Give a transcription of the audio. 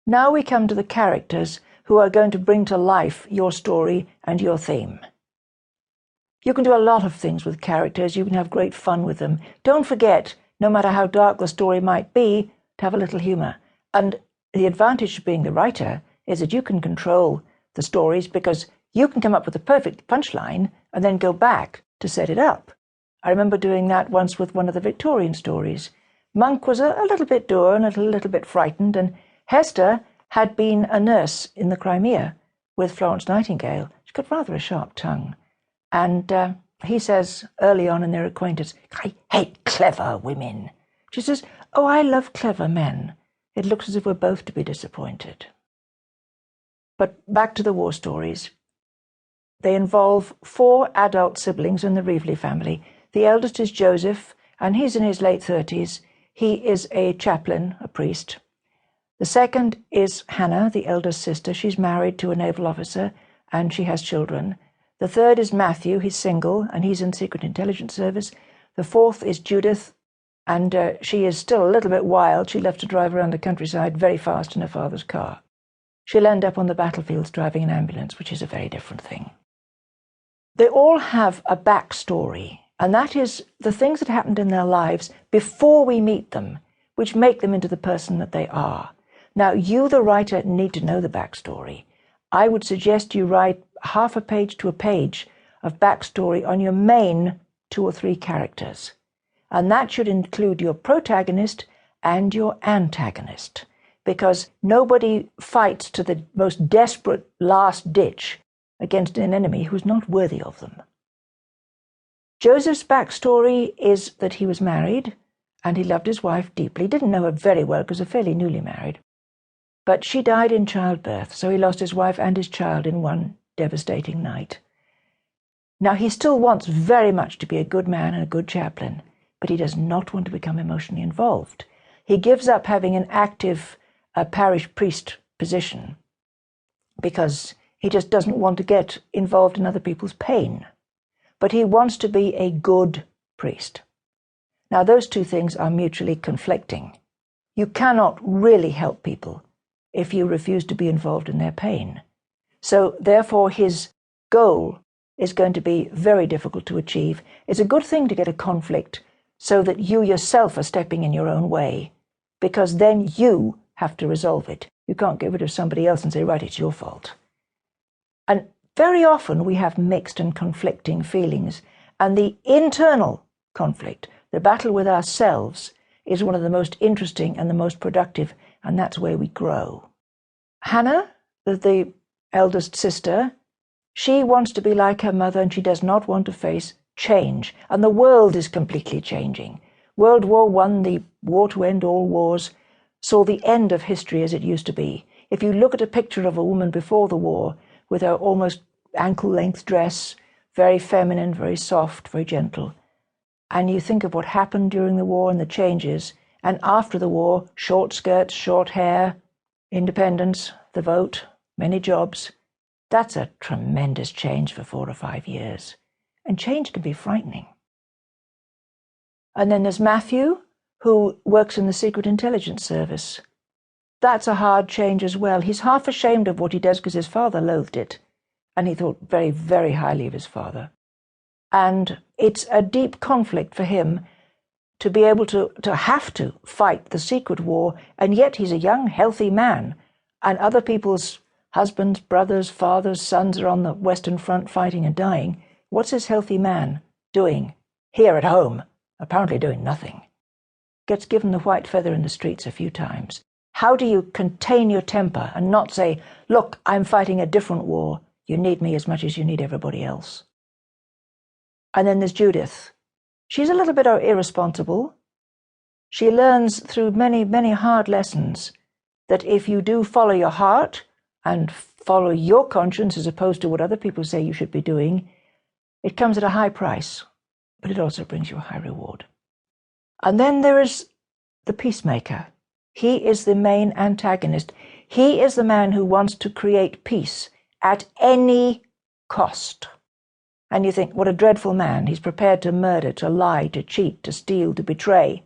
Now we come to the characters who are going to bring to life your story and your theme. You can do a lot of things with characters. You can have great fun with them. Don't forget, no matter how dark the story might be, to have a little humour. And the advantage of being the writer is that you can control the stories because you can come up with the perfect punchline and then go back to set it up. I remember doing that once with one of the Victorian stories. Monk was a little bit dour and a little bit frightened, and Hester had been a nurse in the Crimea with Florence Nightingale. She's got rather a sharp tongue. And he says early on in their acquaintance, "I hate clever women." She says, "Oh, I love clever men." It looks as if we're both to be disappointed. But back to the war stories. They involve 4 adult siblings in the Reevely family. The eldest is Joseph, and he's in his late 30s. He is a chaplain, a priest. The second is Hannah, the eldest sister. She's married to a naval officer, and she has children. The third is Matthew. He's single, and he's in Secret Intelligence Service. The fourth is Judith, and she is still a little bit wild. She left to drive around the countryside very fast in her father's car. She'll end up on the battlefields driving an ambulance, which is a very different thing. They all have a backstory, and that is the things that happened in their lives before we meet them, which make them into the person that they are. Now, you, the writer, need to know the backstory. I would suggest you write half a page to a page of backstory on your main 2 or 3 characters. And that should include your protagonist and your antagonist, because nobody fights to the most desperate last ditch against an enemy who's not worthy of them. Joseph's backstory is that he was married and he loved his wife deeply. Didn't know her very well because they're fairly newly married. But she died in childbirth, so he lost his wife and his child in one devastating night. Now, he still wants very much to be a good man and a good chaplain, but he does not want to become emotionally involved. He gives up having an active parish priest position because he just doesn't want to get involved in other people's pain. But he wants to be a good priest. Now, those 2 things are mutually conflicting. You cannot really help people if you refuse to be involved in their pain. So, therefore, his goal is going to be very difficult to achieve. It's a good thing to get a conflict so that you yourself are stepping in your own way, because then you have to resolve it. You can't get rid of somebody else and say, right, it's your fault. And very often we have mixed and conflicting feelings, and the internal conflict, the battle with ourselves, is one of the most interesting and the most productive, and that's where we grow. Hannah, the eldest sister, she wants to be like her mother, and she does not want to face change, and the world is completely changing. World War I, the war to end all wars, saw the end of history as it used to be. If you look at a picture of a woman before the war, with her almost ankle-length dress, very feminine, very soft, very gentle, and you think of what happened during the war and the changes, and after the war, short skirts, short hair, independence, the vote, many jobs, that's a tremendous change for 4 or 5 years. And change can be frightening. And then there's Matthew, who works in the Secret Intelligence Service. That's a hard change as well. He's half ashamed of what he does because his father loathed it, and he thought very, very highly of his father. And it's a deep conflict for him to be able to have to fight the secret war, and yet he's a young, healthy man, and other people's husbands, brothers, fathers, sons are on the Western Front fighting and dying. What's this healthy man doing here at home? Apparently doing nothing. Gets given the white feather in the streets a few times. How do you contain your temper and not say, look, I'm fighting a different war. You need me as much as you need everybody else. And then there's Judith. She's a little bit irresponsible. She learns through many, many hard lessons that if you do follow your heart and follow your conscience as opposed to what other people say you should be doing, it comes at a high price, but it also brings you a high reward. And then there is the peacemaker. He is the main antagonist. He is the man who wants to create peace at any cost. And you think, what a dreadful man. He's prepared to murder, to lie, to cheat, to steal, to betray.